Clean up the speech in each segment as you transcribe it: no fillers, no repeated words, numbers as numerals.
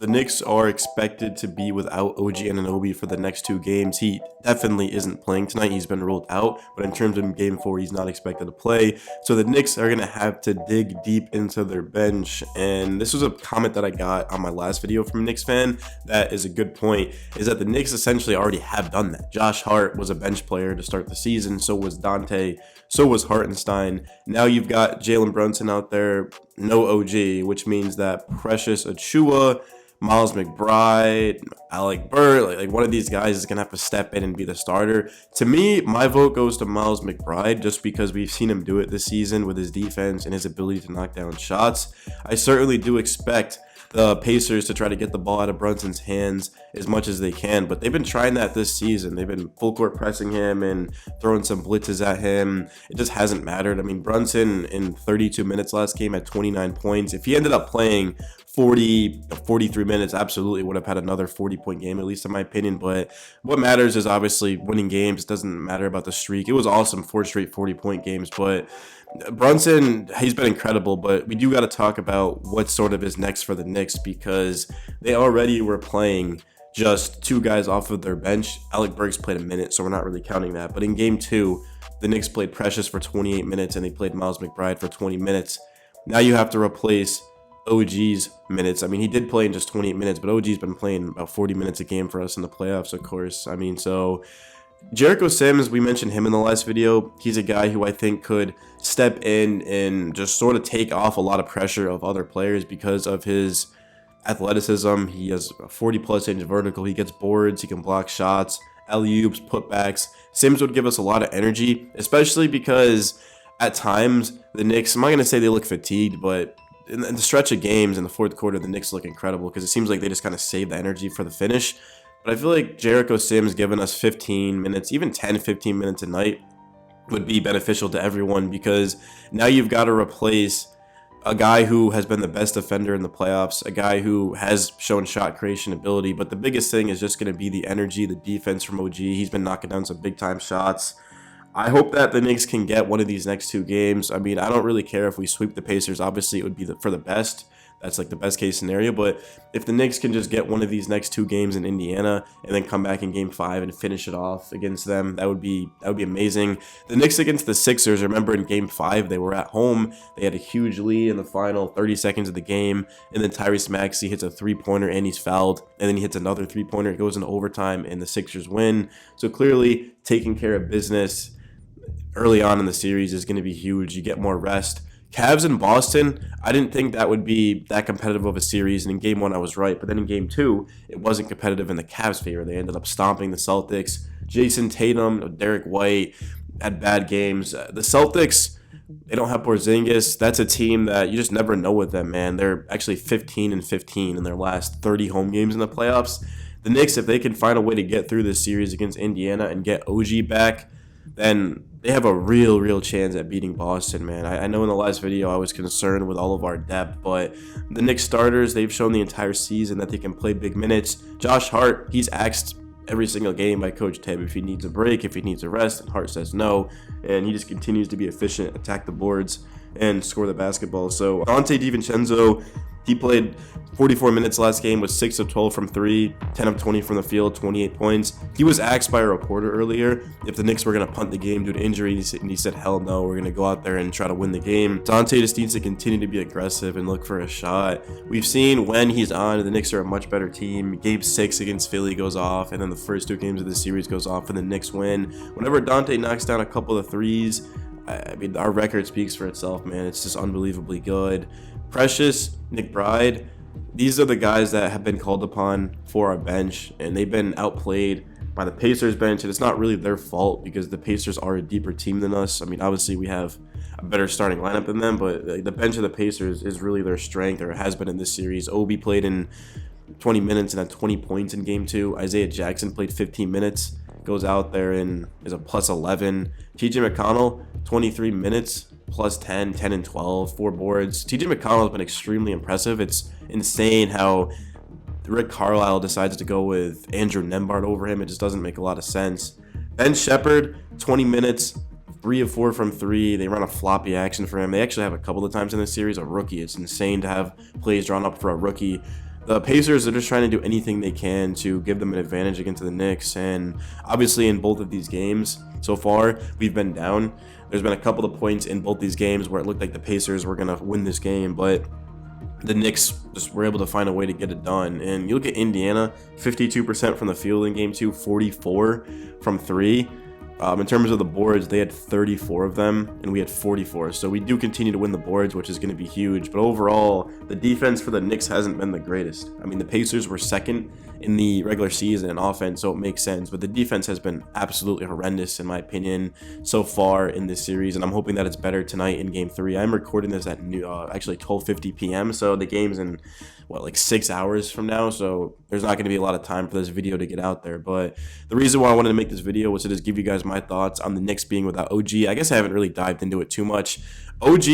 The Knicks are expected to be without OG Anunoby for the next 2 games. He definitely isn't playing tonight. He's been ruled out, but in terms of game 4, he's not expected to play. So the Knicks are going to have to dig deep into their bench. And this was a comment that I got on my last video from a Knicks fan that is a good point, is that the Knicks essentially already have done that. Josh Hart was a bench player to start the season. So was Dante. So was Hartenstein. Now you've got Jalen Brunson out there, no OG, which means that Precious Achiuwa, Miles McBride, Alec Burks, like one of these guys is going to have to step in and be the starter. To me, my vote goes to Miles McBride just because we've seen him do it this season with his defense and his ability to knock down shots. I certainly do expect the Pacers to try to get the ball out of Brunson's hands as much as they can, but they've been trying that this season. They've been full court pressing him and throwing some blitzes at him. It just hasn't mattered. I mean, Brunson in 32 minutes last game had 29 points. If he ended up playing 43 minutes, absolutely would have had another 40-point game, at least in my opinion. But what matters is obviously winning games. It doesn't matter about the streak. It was awesome, 4 straight 40-point games, but Brunson, he's been incredible, but we do got to talk about what sort of is next for the Knicks, because they already were playing just 2 guys off of their bench. Alec Burks played a minute, so we're not really counting that. But in game 2, the Knicks played Precious for 28 minutes and they played Miles McBride for 20 minutes. Now you have to replace OG's minutes. I mean, he did play in just 28 minutes, but OG's been playing about 40 minutes a game for us in the playoffs, of course. I mean, so Jericho Sims, we mentioned him in the last video. He's a guy who I think could step in and just sort of take off a lot of pressure of other players because of his athleticism. He has a 40+ inch vertical. He gets boards. He can block shots, alley-oops, putbacks. Sims would give us a lot of energy, especially because at times the Knicks, I'm not going to say they look fatigued, but in the stretch of games in the fourth quarter, the Knicks look incredible because it seems like they just kind of save the energy for the finish. But I feel like Jericho Sims giving us 15 minutes, even 10, 15 minutes a night would be beneficial to everyone, because now you've got to replace a guy who has been the best defender in the playoffs, a guy who has shown shot creation ability. But the biggest thing is just going to be the energy, the defense from OG. He's been knocking down some big time shots. I hope that the Knicks can get one of these next 2 games. I mean, I don't really care if we sweep the Pacers. Obviously, it would be for the best. That's like the best case scenario. But if the Knicks can just get one of these next 2 games in Indiana and then come back in game 5 and finish it off against them, that would be amazing. The Knicks against the Sixers, remember in game 5, they were at home. They had a huge lead in the final 30 seconds of the game. And then Tyrese Maxey hits a 3-pointer and he's fouled. And then he hits another 3-pointer. It goes into overtime and the Sixers win. So clearly taking care of business early on in the series is going to be huge. You get more rest. Cavs in Boston, I didn't think that would be that competitive of a series, and in game 1 I was right, but then in game 2 it wasn't competitive in the Cavs' favor. They ended up stomping the Celtics. Jason Tatum, Derek White had bad games. The Celtics, they don't have Porzingis. That's a team that you just never know with them, man. They're actually 15-15 in their last 30 home games in the playoffs. The Knicks, if they can find a way to get through this series against Indiana and get OG back, then they have a real chance at beating Boston, man. I know in the last video I was concerned with all of our depth, but the Knicks starters, they've shown the entire season that they can play big minutes. Josh Hart, he's asked every single game by Coach Teb if he needs a break, if he needs a rest, and Hart says no, and he just continues to be efficient, attack the boards, and score the basketball. So Dante DiVincenzo, he played 44 minutes last game with 6 of 12 from 3, 10 of 20 from the field, 28 points. He was asked by a reporter earlier if the Knicks were going to punt the game due to injuries, and he said, hell no, we're going to go out there and try to win the game. Dante just needs to continue to be aggressive and look for a shot. We've seen when he's on, the Knicks are a much better team. Game 6 against Philly goes off, and then the first 2 games of the series goes off, and the Knicks win. Whenever Dante knocks down a couple of threes, I mean, our record speaks for itself, man. It's just unbelievably good. Precious, McBride, these are the guys that have been called upon for our bench, and they've been outplayed by the Pacers bench, and it's not really their fault because the Pacers are a deeper team than us. I mean, obviously we have a better starting lineup than them, but the bench of the Pacers is really their strength, or it has been in this series. Obi played in 20 minutes and had 20 points in game 2. Isaiah Jackson played 15 minutes, goes out there and is a plus 11. TJ McConnell, 23 minutes, plus 10, 10 and 12, 4 boards. TJ McConnell has been extremely impressive. It's insane how Rick Carlisle decides to go with Andrew Nembhard over him. It just doesn't make a lot of sense. Ben Shepherd, 20 minutes, 3 of 4 from 3. They run a floppy action for him. They actually have a couple of times in this series a rookie. It's insane to have plays drawn up for a rookie. The Pacers are just trying to do anything they can to give them an advantage against the Knicks, and obviously in both of these games so far, we've been down. There's been a couple of points in both these games where it looked like the Pacers were going to win this game, but the Knicks just were able to find a way to get it done. And you look at Indiana, 52% from the field in game 2, 44 from 3. In terms of the boards, they had 34 of them, and we had 44. So we do continue to win the boards, which is going to be huge. But overall, the defense for the Knicks hasn't been the greatest. I mean, the Pacers were second in the regular season in offense, so it makes sense. But the defense has been absolutely horrendous, in my opinion, so far in this series. And I'm hoping that it's better tonight in Game 3. I'm recording this at actually 12:50 p.m., so the game's in, like 6 hours from now. So there's not going to be a lot of time for this video to get out there. But the reason why I wanted to make this video was to just give you guys my thoughts on the Knicks being without OG. I guess I haven't really dived into it too much. OG,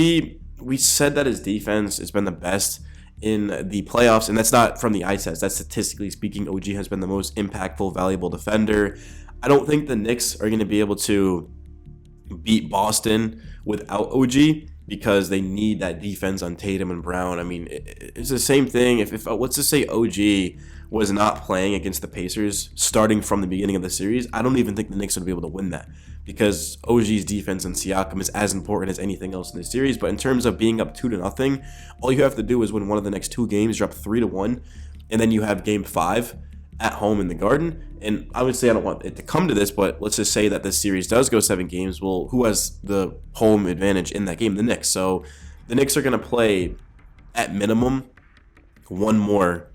we said that his defense has been the best in the playoffs, and that's not from the eye test. That's statistically speaking, OG has been the most impactful, valuable defender. I don't think the Knicks are going to be able to beat Boston without OG, because they need that defense on Tatum and Brown. I mean, it's the same thing. If let's just say OG was not playing against the Pacers starting from the beginning of the series, I don't even think the Knicks would be able to win that, because OG's defense and Siakam is as important as anything else in this series. But in terms of being up 2-0, all you have to do is win one of the next 2 games, drop 3-1, and then you have Game 5 at home in the Garden. And obviously I don't want it to come to this, but let's just say that this series does go 7 games. Well, who has the home advantage in that game? The Knicks. So the Knicks are going to play at minimum one more.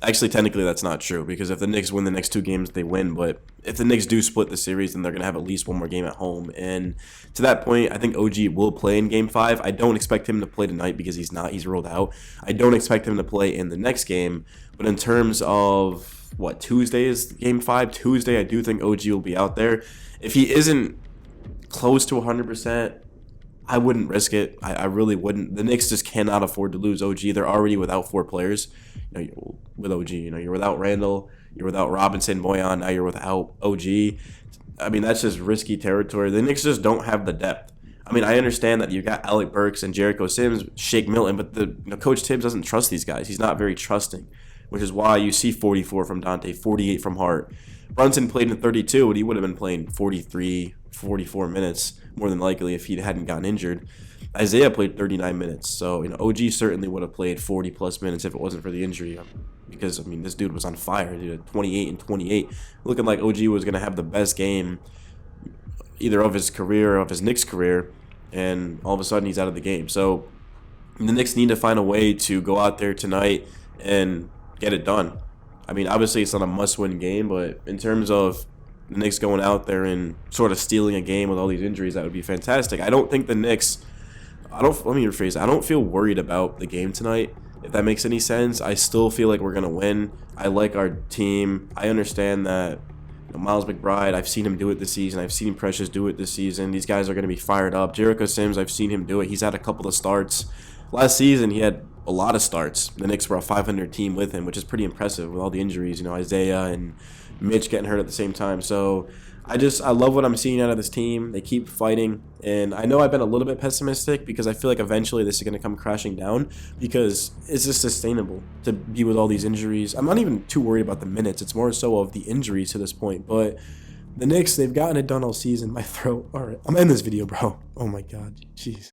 Actually, technically that's not true, because if the Knicks win the next 2 games, they win. But if the Knicks do split the series, then they're going to have at least one more game at home. And to that point, I think OG will play in Game 5. I don't expect him to play tonight because he's not. He's ruled out. I don't expect him to play in the next game. But in terms of Tuesday is Game 5? Tuesday, I do think OG will be out there. If he isn't close to 100%, I wouldn't risk it. I really wouldn't. The Knicks just cannot afford to lose OG. They're already without 4 players. With OG, you're without Randall, you're without Robinson, Boyan, now you're without OG. I mean, that's just risky territory. The Knicks just don't have the depth. I mean, I understand that you got Alec Burks and Jericho Sims, Shake Milton, but Coach Tibbs doesn't trust these guys. He's not very trusting, which is why you see 44 from Dante, 48 from Hart. Brunson played in 32, and he would have been playing 43, 44 minutes, more than likely, if he hadn't gotten injured. Isaiah played 39 minutes, so OG certainly would have played 40-plus minutes if it wasn't for the injury, because, I mean, this dude was on fire. He did 28 and 28, looking like OG was going to have the best game either of his career or of his Knicks career, and all of a sudden he's out of the game. So the Knicks need to find a way to go out there tonight and get it done. I mean, obviously it's not a must-win game, but in terms of the Knicks going out there and sort of stealing a game with all these injuries, that would be fantastic. I don't think the Knicks, let me rephrase, I don't feel worried about the game tonight, if that makes any sense. I still feel like we're going to win. I like our team. I understand that Miles McBride, I've seen him do it this season. I've seen Precious do it this season. These guys are going to be fired up. Jericho Sims, I've seen him do it. He's had a couple of starts. Last season, he had a lot of starts. The Knicks were a 500 team with him, which is pretty impressive with all the injuries. Isaiah and Mitch getting hurt at the same time. So I love what I'm seeing out of this team. They keep fighting, and I know I've been a little bit pessimistic because I feel like eventually this is going to come crashing down, because it's just sustainable to be with all these injuries. I'm not even too worried about the minutes. It's more so of the injuries to this point. But the Knicks, they've gotten it done all season. My throat. All right, I'm ending this video, bro. Oh my God, jeez.